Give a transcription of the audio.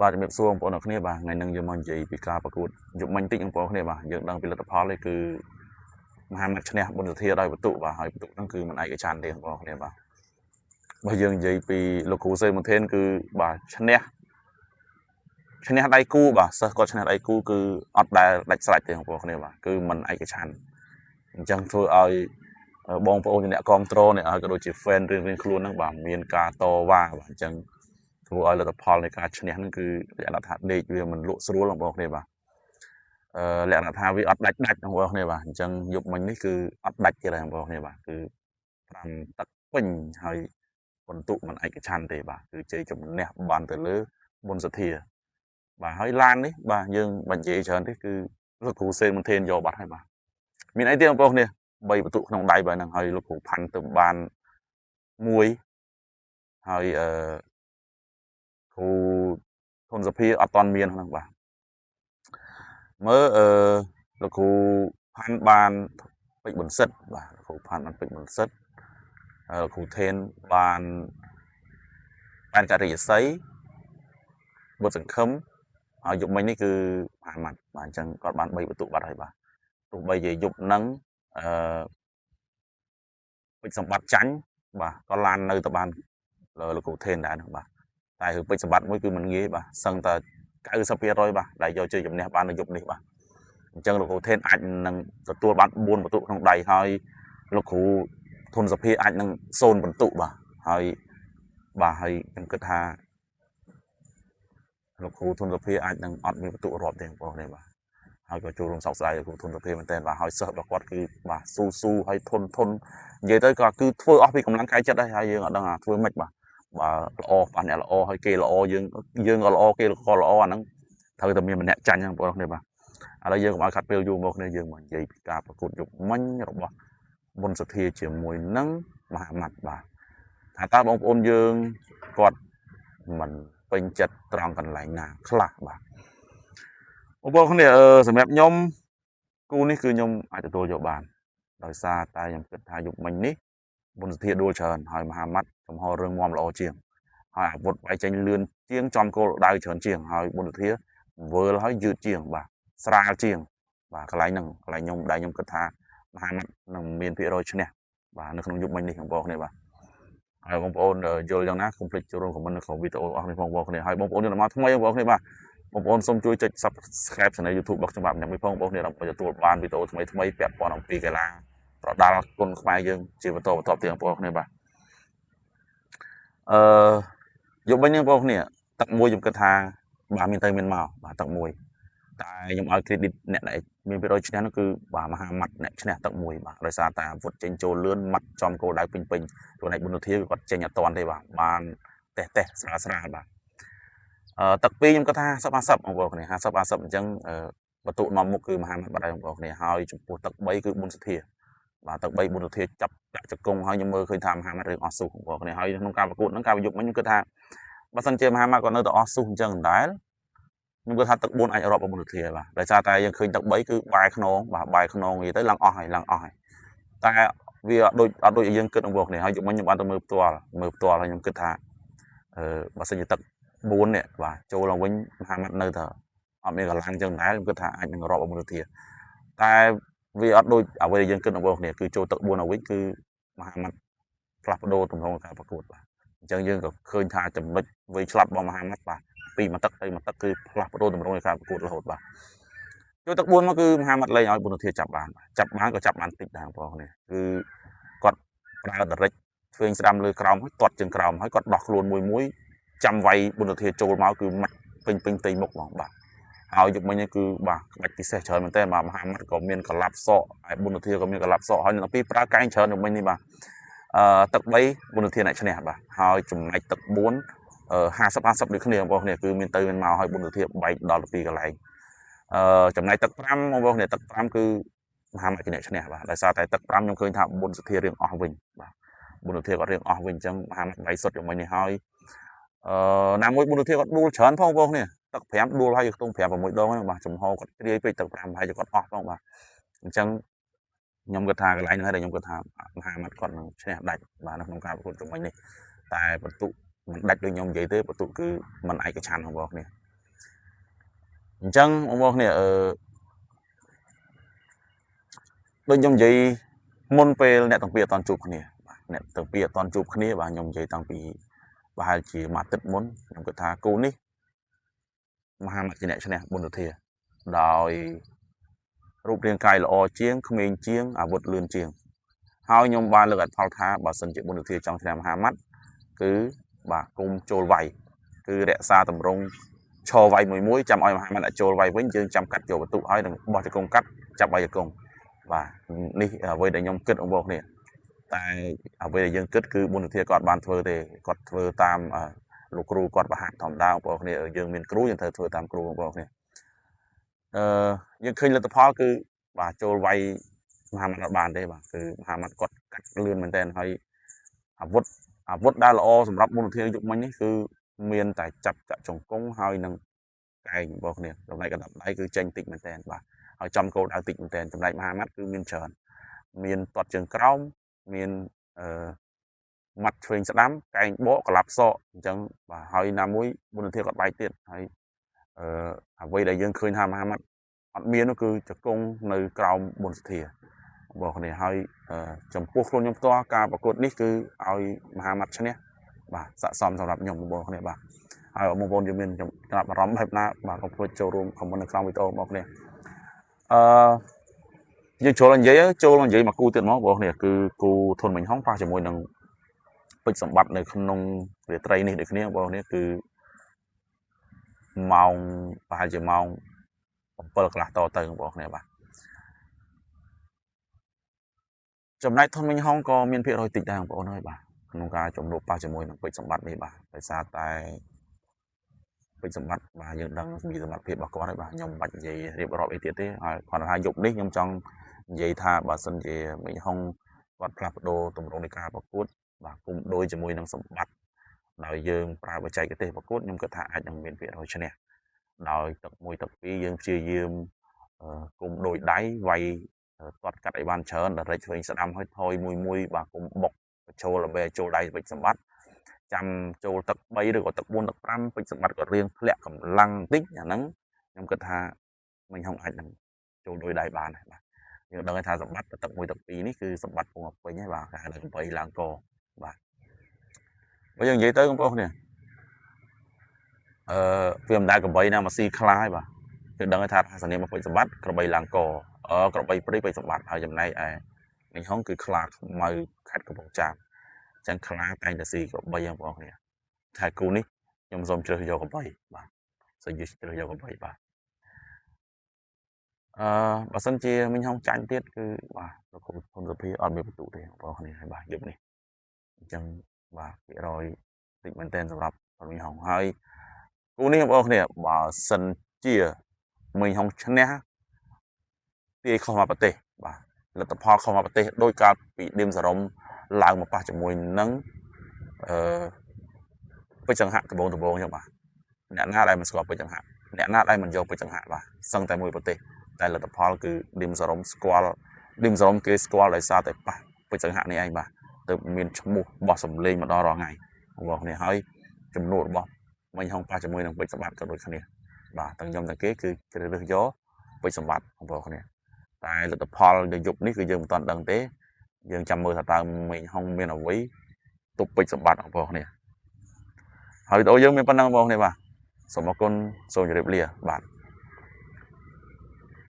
បាទជំរាបសួរបងប្អូនអរគ្នាបាទថ្ងៃនេះយើងមកនិយាយពីការប្រកួតយុគមិញតិចបងប្អូនគ្នាបាទយើងដឹងពីលទ្ធផលនេះគឺមហាមិត្តឈ្នះបុណ្យសទ្ធាដោយបន្ទុកបាទហើយបន្ទុកហ្នឹងគឺមិនឯកច្ឆន្ទទេបងប្អូនគ្នាបាទបើយើងនិយាយពីលោកគ្រូសេមន្ធានគឺបាទឈ្នះដៃគូបាទសិស្សគាត់ឈ្នះដៃគូគឺអត់ដែលដាច់ស្រេចទេបងប្អូនគ្នាបាទគឺមិនឯកច្ឆន្ទអញ្ចឹងធ្វើឲ្យបងប្អូនជាអ្នកគ្រប់គ្រងនេះហើយក៏ដូចជា fan រៀងខ្លួនហ្នឹងបាទមានការតវ៉ាបាទអញ្ចឹងធ្វើឲ្យលទ្ធផលនៃការឈ្នះហ្នឹងគឺលក្ខណៈថាដេកវាមិនលក់ស្រួលបងប្អូនគ្នាបាទលក្ខណៈថាវាអត់ដាច់បងប្អូនគ្នាបាទអញ្ចឹងយប់មិញនេះគឺអត់ដាច់ទេបងប្អូនគ្នាបាទគឺ5ទឹកពេញហើយបន្ទុកមិនឯកច្ឆន្ទទេបាទគឺជ័យជំនះបានទៅលើបុណ្យសទ្ធាបាទហើយឡាននេះបាទយើងមិននិយាយច្រើនទេគឺលោកគ្រូសេនមន្ធានយកបាត់ហើយបាទមានអីទេបងប្អូនគ្នា3បន្ទុកក្នុងដៃបែបហ្នឹងហើយលោកគ្រូផាន់ទៅបាន1ហើយគ្រូធនសភាអត់តាន់មានហ្នឹងបាទមើលលោកគ្រូផាន់បានពេជ្របន្សិតបាទលោកគ្រូផាន់បានពេជ្របន្សិតលោកគ្រូថេនបានបានការិយស័យបុត្រសង្ឃឹមហើយយប់មិញនេះគឺមហាម៉ាត់បាទអញ្ចឹងគាត់បាន3បន្ទុកបាត់ហើយបាទទោះបីជាយប់ហ្នឹងពេជ្រសម្បត្តិចាញ់បាទក៏ឡាននៅតែបានលោកគ្រូថេនដែរហ្នឹងបាទតែគឺពេជ្រសម្បត្តិមួយគឺមិនងាយបាទសឹងតែ 90% បាទដែលយកជ័យជំនះបាននៅយប់នេះបាទអញ្ចឹងលោកគ្រូថេនអាចនឹងទទួលបាន4បន្ទុកក្នុងដៃហើយលោកគ្រូធនសភាអាចនឹង0បន្ទុកបាទហើយខ្ញុំគិតថាលោកគ្រូធនសភាអាចនឹងអត់មានបន្ទុករាប់ទេបងប្អូននេះបាទហើយក៏ចូលរួមសោកស្ដាយលោកគ្រូធនសភាមែនតើបាទហើយសិស្សរបស់គាត់គឺបាទស៊ូហើយធននិយាយទៅក៏គឺធ្វើអស់ពីកម្លាំងកាយចិត្តដែរហើយយើងអត់ដឹងថាធ្វើម៉េចបាទបើល្អបានអ្នកល្អហើយគេល្អយើងក៏ល្អគេក៏ល្អអាហ្នឹងត្រូវតែមានម្នាក់ចាញ់ហ្នឹងបងប្អូនគ្នាបាទឥឡូវយើងកុំឲ្យខាត់ពេលយូរមកគ្នាយើងមកនិយាយពីការប្រកួតយុគមិញរបស់បុណ្យសទ្ធាជាមួយនឹងមហាម៉ាត់បាទថាតើបងប្អូនយើងគាត់មិនពេញចិត្តត្រង់កន្លែងណាខ្លះបាទបងប្អូនគ្នាសម្រាប់ខ្ញុំគូនេះគឺខ្ញុំអាចទទួលយកបានដោយសារតែខ្ញុំគិតថាយុគមិញនេះបុណ្យសទ្ធាដួលច្រើនហើយមហាម៉ាត់ចំហរឿងមាំល្អជាងហើយអាវុធវាយចេញលឿនជាងចំគោលដៅច្រើនជាងហើយបុណ្យសទ្ធាវើលហើយយឺតជាងបាទស្រាលជាងបាទកន្លែងហ្នឹងកន្លែងខ្ញុំគិតថាមហាម៉ាត់នឹងមានភាគរយឈ្នះបាទនៅក្នុងយុគមិញនេះបងប្អូនគ្នាបាទហើយបងប្អូនយល់យ៉ាងណាកុំភ្លេចចូលរួមខមមិននៅក្នុងវីដេអូអស់នេះបងប្អូនគ្នាហើយបងប្អូនយល់មកថ្មីបងប្អូនគ្នាបាទបងប្អូនសូមជួយចុច Subscribe Channel YouTube របស់ខ្ញុំបាទម្នាក់មួយផងបងប្អូនគ្នាដើម្បីទទួលបានវីដេអូថ្មីពាក់ព័ន្ធអំពីកីឡាប្រដាល់គុណខ្មែរយើងជាបន្តទៀតបងប្អូនគ្នាបាទយុគមិញនេះបងប្អូនគ្នាទឹកមួយខ្ញុំគិតថាបាទមានទៅមានមកបាទទឹកមួយតែខ្ញុំឲ្យ credit អ្នកដែលមានភាគរយឈ្នះនោះគឺបាទមហាម៉ាត់អ្នកឈ្នះទឹកមួយបាទដោយសារតែអាវុធចេញចូលលឿនម៉ាត់ចំគោលដៅពេញខ្លួនឯងបុណ្យសទ្ធាគាត់ចេញអត់តាន់ទេបាទបានតេះស្រាលបាទទឹក2ខ្ញុំគាត់ថា50-50បងប្អូនគ្នា50-50អញ្ចឹងបន្ទុកនាំមុខគឺមហាម៉ាត់បាត់ហើយបងប្អូនគ្នាហើយចំពោះទឹក3គឺបុណ្យសទ្ធាបាទទឹក3បុណ្យសទ្ធាចាប់ដាក់ជង្គង់ហើយខ្ញុំមើលឃើញថាមហាម៉ាត់រឿងអស់ស៊ូបងប្អូនគ្នាហើយក្នុងការប្រកួតហ្នឹងការប្រយុទ្ធមិញខ្ញុំគិតថាបើសិនជាមហាម៉ាត់គាត់នៅតែអស់ស៊ូអញ្ចឹងដែរខ្ញុំគិតថាទឹក4អាចរាប់បុណ្យសទ្ធាបាទដោយសារតែយើងឃើញទឹក3គឺបែរខ្នងបាទបែរខ្នងនិយាយទៅឡើងអស់ហើយតែវាអត់ដូចយើងគិតបងប្អូនគ្នាហើយយុគមិញខ្ញុំបានទៅមើលផ្ទាល់ហើយខ្ញុំគិតថាបើសិនជាទឹក4នេះបាទចូលឡើងវិញមហាម៉ាត់នៅតែអត់មានកម្លាំងអញ្ចឹងដែរខ្ញុំគិតថាអាចនឹងរាប់បុណ្យសទ្ធាតែវាអត់ដូចអ្វីដែលយើងគិតបងប្អូនគ្នាគឺចូលទឹក4ឡើងវិញគឺមហាម៉ាត់ផ្លាស់ប្ដូរទម្រង់ការប្រកួតបាទអញ្ចឹងយើងក៏ឃើញថាចំណុចវ័យឆ្លាតរបស់មហាម៉ាត់បាទពីមួយទឹកទៅមួយទឹកគឺផ្លាស់ប្ដូរទម្រង់នៃការប្រកួតរហូតបាទចូលទឹក4មកគឺមហាម៉ាត់លែងឲ្យបុណ្យសទ្ធាចាប់បានក៏ចាប់បានតិចដែរបងប្អូនគ្នាគឺគាត់ប្រើដរិចធ្វើស្ដាំលើក្រោមហើយទាត់ជើងក្រោមហើយគាត់ដោះខ្លួនមួយចាំវាយបុណ្យសទ្ធាចូលមកគឺម៉ាត់ពេញផ្ទៃមុខហ្មងបាទហើយយុគមិញនេះគឺបាទក្បាច់ពិសេសច្រើនមែនតើបាទមហាម៉ាត់ក៏មានកលាប់សក់ហើយបុណ្យសទ្ធាក៏មានកលាប់សក់ហើយនៅពីប្រើកែងច្រើនយុគមិញនេះបាទទឹក3បុណ្យសទ្ធាអ្នកឈ្នះបាទហើយចំណែកទឹក4 50-50ដូចគ្នាបងប្អូនគ្នាគឺមានទៅមានមកហើយបុណ្យសទ្ធាបែកដល់12កន្លែងចំណែកទឹក5បងប្អូនគ្នាទឹក5គឺមហាម៉ាត់ជាអ្នកឈ្នះបាទដោយសារតែទឹក5ខ្ញុំឃើញថាបុណ្យសទ្ធារៀងអស់វិញបាទបុណ្យសទ្ធាគាត់រៀងអស់វិញអញ្ចឹងមហាម៉ាត់បែកសុទ្ធយុគមិញនេះហើយណាមួយបុណ្យសទ្ធាគាត់ដួលច្រើនផងបងប្អូនគ្នាទឹក5ដួលហើយខ្ទង់5 6ដងហ្នឹងបាទចំហគាត់ជ្រាយពេកទឹក5ហើយគាត់អស់ផងបាទអញ្ចឹងខ្ញុំគិតថាកន្លែងហ្នឹងហើយដែលខ្ញុំគិតថាមហាម៉ាត់គាត់នឹងឈ្នះដាច់បាទនៅក្នុងការប្រកួតយុគមិញនេះតែបន្ទុកមិនដាច់ដូចខ្ញុំនិយាយទេបន្ទុកគឺមិនឯកច្ឆន្ទបងប្អូនគ្នា chẳng ông bố này đôi nhom giấy môn về nè tầng bìa toàn chụp này nè tầng bìa toàn chụp này và nhom giấy tầng bìa và hai chỉ mà tết muốn nhom cái thà cô ní mà hai mặt chỉ nè cho nè buồn được thiệt rồiรูปเรียงกายละออเจียงเขมรเจียงอาวุธเลือนเจียงเฮายมบานเลือกพอลท้าบาสันจิบุญเทียจังแสดงมหามัดคือบากุมโจลไวคือเรศาตำรงโชว์ไวมวยมวยจำอ้อยมหามัดโจลไวเว้นยืนจำกัดโยประตูอ้อยหนึ่งบอจะกงกัดจับใบจะกงvàนี่เว้ยได้ยมกึดองบอกเนี่ยแต่เว้ยได้ยังกึดคือบุญเทียกอดบานเธอเตกอดเธอตามลูกครูกอดประหัตถอมดาวบอกเนี่ยยังมีครูยังเธอตามครูบอกเนี่ยยังเคยรัฐพอคือบ่าโจลไวมหามัดบานได้บ่าคือมหามัดกดกัดเลื่อนเหมือนกันให้อาวุธได้ละอสำหรับบุญเทียยุคมันนี่คือเมียนแต่จับจะจงกงให้นังไก่บอกเนี่ยตรงไหนกระดับได้คือเจนติดเหมือนกันบ่าให้จำโกดาวติดเหมือนกันตรงไหนมหามัดคือเมียนเชิญเมียนตอดเชิงกล้องเมียนมัดเชิงสะดั้มไก่โบกลับโซ่จังบ่าให้นามุ้ยบุญเทียกอดใบเตี้ยให้ไว้ได้ยังเคยทำมหามัดอัดเมียนก็คือจะกงในกราวบนเทียบอกเนี่ยให้จำพวกคนยมตัวการประกวดนี่คือเอามหามัดชนิดบ่าสะสมสำหรับยมบอกเนี่ยบ่าเอามงคลยมเมียนจำกลับมาร้องแบบน่าบ่าก็พูดโจรวมของบนในกราววิโตบอกเนี่ยยังโจรลันเยมากูเตือนมั้งบอกเนี่ยคือกูทนเหมือนห้องปลาจมูกนังเป็นสมบัติในขนมเรือไตรนี่เด็กนี้บอกเนี่ยคือมองปลาจะมองเปิดกระต่อเติมบอกเนี่ยบ่าจำได้ทนไม่ห้องก็มีเพียรอยติดได้ของบอกน้อยบ่าขนมกาจมโลปลาจมูกนังเป็นสมบัตินี่บ่าไปซาตายเป็นสมบัติบ่ายังดังมีสมบัติเพียรบอกก็ได้บ่ายมบัดใหญ่เรียบร้อยไอเตี้ยเตี้ยก่อนหาหยกนี่ยมจังใหญ่ท่าบ่าสันใหญ่ไม่ห้องวัดพระโดตรงในกาประกุดบ่ากุมโดยจมูกนังสมบัติเรายืมปลาไปใจกระเตะประกุดยมกระถายังมีเพียรอยชเนี่ยเราตกมวยตกปียังชื่อยืมกุมโดยได้ไวตอดกัดไอ้บ้านเชิญแต่ไรช่วยสะดำให้ทอยมวยบ่ากุมบกโชว์ละเบโชว์ได้เป็นสมบัติจำโชว์ตกใบหรือว่าตกบุญตกปรำเป็นสมบัติก็เรียงแหลกกำลังติ๊กอย่างนั้นยมกระถาmình không ai đừngโชว์โดยได้บานnhưng đừng thayสมบัติตกมวยตกปีนี่คือสมบัติของเราไปเนี่ยบ่าการเดินไปหลังโกบ่าbây giờ vậy tới không có nè phimได้กับใบนะมาซีคล้ายบ่าคือดังให้ทัดสันนิษฐานมาเป็นสมบัติกระใบหลังโกกระใบปริไปสมบัติเอาจำได้ในห้องคือคลามือคัดกระบอกจับจังคลาแต่งแต่ซีกับใบยังบอกเนี่ยถ่ายกูนี่ยมสมเจอโยกับใบบ่าสยุเจอโยกับใบบ่าbà sân chia mình không tranh tiết cứ bà nó không tập phía on bên tụ thì có này hai bà giúp này chân bà cái rồi định mình tên sắpรับmình không hay cú nàyบอกเนี่ยbà sân chia mình không chắn nháที่เข้ามาประเทศบ่าแล้วแต่พอเข้ามาประเทศโดยการปีเดียมสารมลางมาป่าจมวยนังไปจังหะตะโบงใช่ป่ะเนี่ยหน้าได้มันสกอร์ไปจังหะเนี่ยหน้าได้มันโยกไปจังหะป่ะสั่งแต่มวยประเทศแต่แล้วแต่พอคือเดียมสารมสกอร์เดียมสารมคือสกอร์เลยซาแต่ป่ะไปจังหะนี่ไอ้บ่าแต่มีชมูบอสมเลงมาดอรอไงบอกเนี่ยเฮ้ยจำนวนบ่มันห้องป่าจมวยนังไปสมบัติกันโดยคันนี้บ่าตั้งยมตั้งเก๊คือจะเรื่องย่อไปสมบัติของบอกเนี่ยแต่แล้วแต่พอจะยุบนี่คือยังตอนดังเต้ยังจำมือตาmình không biết là quý tục bị sập bátของพวกเนี่ยhồi tôiยังมีปัญหาพวกเนี่ยป่ะสมมติคนส่งอยู่เรียบเรียบาท